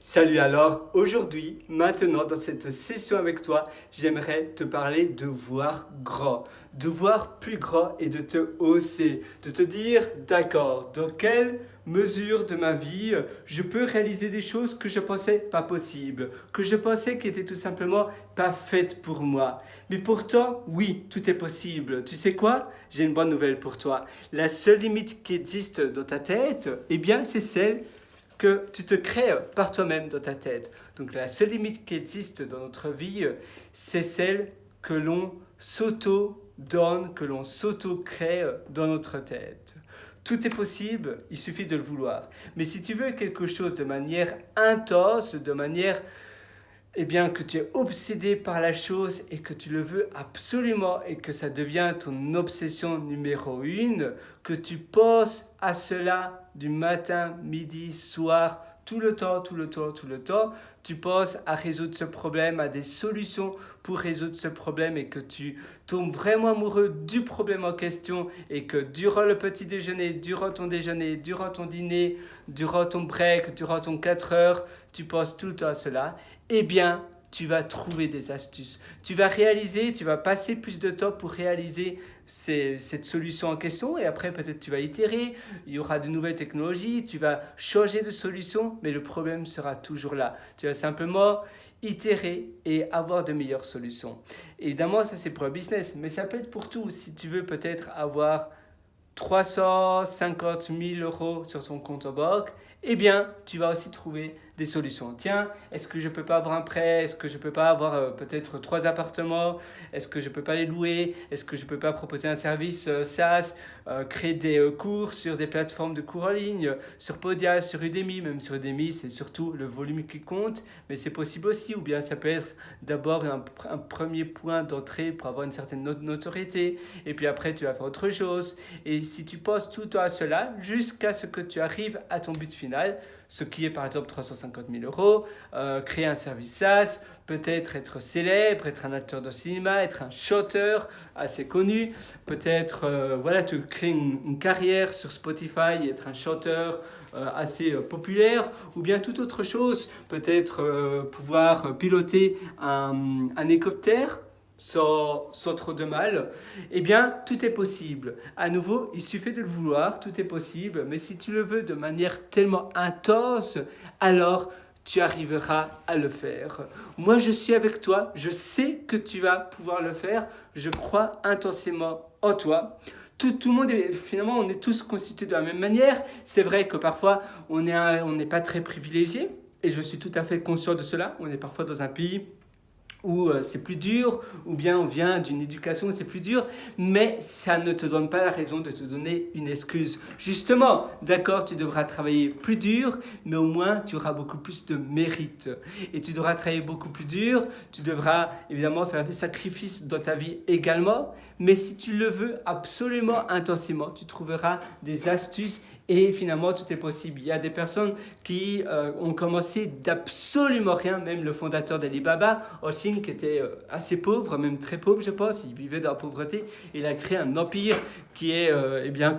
Salut, alors aujourd'hui, maintenant dans cette session avec toi, j'aimerais te parler de voir grand, de voir plus grand et de te hausser, de te dire d'accord, dans quelle mesure de ma vie je peux réaliser des choses que je pensais pas possibles, que je pensais qui étaient tout simplement pas faites pour moi. Mais pourtant, oui, tout est possible. Tu sais quoi? J'ai une bonne nouvelle pour toi. La seule limite qui existe dans ta tête, eh bien, c'est celle que tu te crées par toi-même dans ta tête. Donc la seule limite qui existe dans notre vie, c'est celle que l'on s'auto-donne, que l'on s'auto-crée dans notre tête. Tout est possible, il suffit de le vouloir. Mais si tu veux quelque chose de manière intense, de manière que tu es obsédé par la chose et que tu le veux absolument et que ça devient ton obsession numéro une, que tu penses à cela du matin, midi, soir, tout le temps, tu penses à résoudre ce problème, à des solutions pour résoudre ce problème et que tu tombes vraiment amoureux du problème en question et que durant le petit déjeuner, durant ton dîner, durant ton break, durant ton 4 heures, tu penses tout le temps à cela, eh bien, tu vas trouver des astuces. Tu vas passer plus de temps pour réaliser cette solution en question et après peut-être tu vas itérer, il y aura de nouvelles technologies, tu vas changer de solution, mais le problème sera toujours là. Tu vas simplement itérer et avoir de meilleures solutions. Évidemment, ça c'est pour le business, mais ça peut être pour tout. Si tu veux peut-être avoir 350 000 euros sur ton compte en banque, eh bien, tu vas aussi trouver des solutions. Tiens, est-ce que je ne peux pas avoir un prêt? Est-ce que je ne peux pas avoir peut-être 3 appartements? Est-ce que je ne peux pas les louer? Est-ce que je ne peux pas proposer un service SaaS, créer des cours sur des plateformes de cours en ligne, sur Podia, sur Udemy? Même sur Udemy, c'est surtout le volume qui compte, mais c'est possible aussi. Ou bien ça peut être d'abord un premier point d'entrée pour avoir une certaine notoriété, et puis après tu vas faire autre chose. Et si tu penses tout le temps à cela, jusqu'à ce que tu arrives à ton but final, ce qui est par exemple 350 000 euros, créer un service SaaS, peut-être être célèbre, être un acteur de cinéma, être un chanteur assez connu, peut-être te créer une carrière sur Spotify, être un chanteur assez populaire, ou bien toute autre chose, peut-être pouvoir piloter un hélicoptère sans trop de mal, eh bien, tout est possible. À nouveau, il suffit de le vouloir, tout est possible, mais si tu le veux de manière tellement intense, alors tu arriveras à le faire. Moi, je suis avec toi, je sais que tu vas pouvoir le faire, je crois intensément en toi. Tout le monde finalement, on est tous constitués de la même manière. C'est vrai que parfois, on n'est pas très privilégié, et je suis tout à fait conscient de cela. On est parfois dans un pays où c'est plus dur, ou bien on vient d'une éducation où c'est plus dur, mais ça ne te donne pas la raison de te donner une excuse. Justement, d'accord, tu devras travailler plus dur, mais au moins tu auras beaucoup plus de mérite. Et tu devras travailler beaucoup plus dur, tu devras évidemment faire des sacrifices dans ta vie également, mais si tu le veux absolument intensément, tu trouveras des astuces. Et finalement, tout est possible. Il y a des personnes qui ont commencé d'absolument rien, même le fondateur d'Alibaba, en Chine, qui était assez pauvre, même très pauvre, je pense. Il vivait dans la pauvreté. Il a créé un empire qui est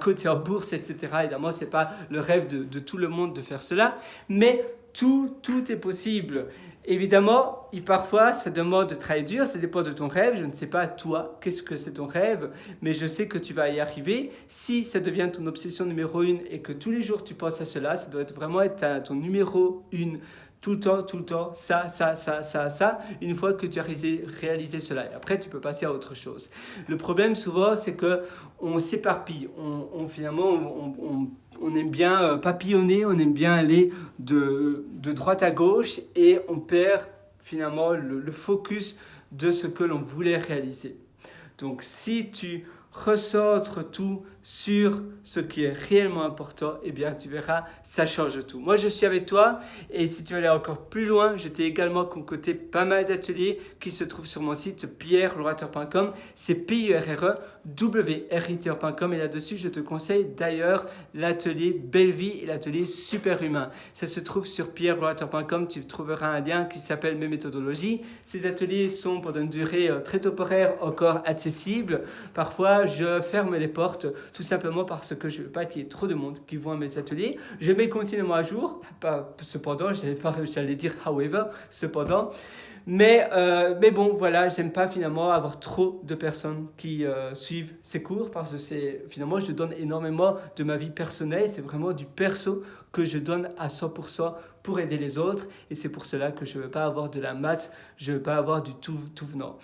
coté en bourse, etc. Évidemment, ce n'est pas le rêve de tout le monde de faire cela, mais tout est possible. Évidemment, parfois, ça demande de travailler dur, ça dépend de ton rêve. Je ne sais pas, toi, qu'est-ce que c'est ton rêve, mais je sais que tu vas y arriver. Si ça devient ton obsession numéro 1 et que tous les jours tu penses à cela, ça doit vraiment être ton numéro 1. Tout le temps, ça, une fois que tu as réalisé cela. Et après, tu peux passer à autre chose. Le problème, souvent, c'est qu'on s'éparpille. On aime bien papillonner, on aime bien aller de droite à gauche et on perd finalement le focus de ce que l'on voulait réaliser. Donc, si tu recentres tout sur ce qui est réellement important, eh bien tu verras, ça change tout. Moi je suis avec toi et si tu veux aller encore plus loin, je t'ai également concocté pas mal d'ateliers qui se trouvent sur mon site pierrelorateur.com, c'est pierre-w-r-i-t-e-r.com et là-dessus je te conseille d'ailleurs l'atelier Belle Vie et l'atelier Super Humain. Ça se trouve sur pierrelorateur.com, tu trouveras un lien qui s'appelle Mes méthodologies. Ces ateliers sont pour une durée très temporaire, encore accessible. Parfois là, je ferme les portes tout simplement parce que je ne veux pas qu'il y ait trop de monde qui voit mes ateliers. Je mets continuellement à jour, cependant, j'allais dire however, cependant. Mais bon, voilà, j'aime pas finalement avoir trop de personnes qui suivent ces cours parce que finalement, je donne énormément de ma vie personnelle. C'est vraiment du perso que je donne à 100% pour aider les autres. Et c'est pour cela que je ne veux pas avoir de la masse, je ne veux pas avoir du tout venant.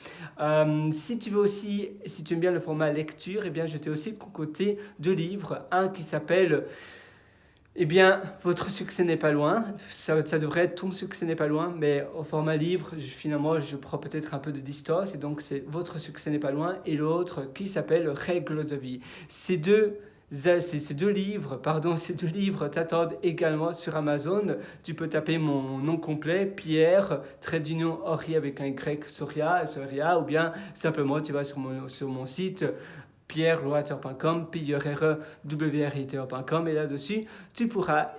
Si tu veux aussi, si tu aimes bien le format lecture, eh bien, je t'ai aussi concocté 2 livres. Un qui s'appelle... Eh bien, votre succès n'est pas loin. Ça devrait être ton succès n'est pas loin, mais au format livre, finalement, je prends peut-être un peu de distance. Et donc, c'est votre succès n'est pas loin. Et l'autre qui s'appelle Règles de vie. Ces deux livres t'attendent également sur Amazon. Tu peux taper mon nom complet, Pierre, trait d'union Henry avec un Y, Soria, ou bien simplement tu vas sur mon site pierrewriter.com, pierrewriter.com, et là-dessus, tu pourras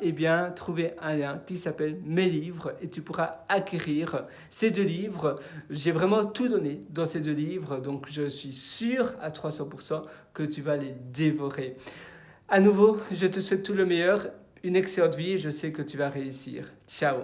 trouver un lien qui s'appelle Mes livres et tu pourras acquérir ces 2 livres. J'ai vraiment tout donné dans ces 2 livres, donc je suis sûr à 300% que tu vas les dévorer. À nouveau, je te souhaite tout le meilleur, une excellente vie et je sais que tu vas réussir. Ciao!